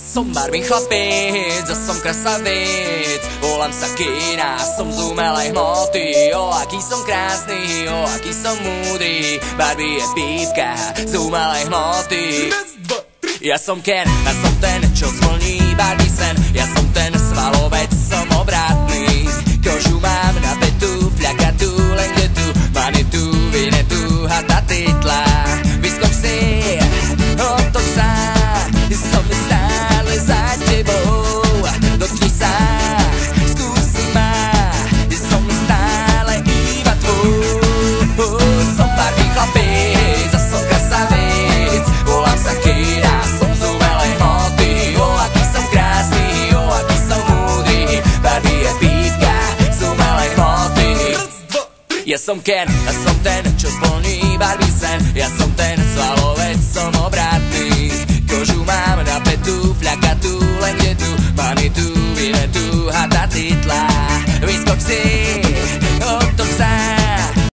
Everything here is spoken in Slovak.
Som Barbie chlapec a som krasavec. Volám sa Kina, som z umelej hmoty. O, aký som krásny, o, aký som múdry. Barbie je pípka z umelej hmoty. Ja som Ken a som ten, čo zvlní Barbie sen. Ja som ten svalovec, som obratný. Kožu mám na petu, fľakatú, len kde tu. Manitu, vinetu, hata titla. Vyskoč si, otoč sa. Som stále za tebou. Dotkni sa, skúsi ma. Som stále iba tvoj. Som Barbie chlapec a som krasavec. Volám sa Kira, som z umelej hmoty. O, aký som krásny, o, aký som múdry. Barbie je pípka z umelej hmoty. Ja som Ken a som ten, čo splní Barbie sen. Ja som ten svalovec, som obratný. Kožu mám na petu, fľakatú, len kde tu. Manitu, vinetu, hata titla. Vyskoč si.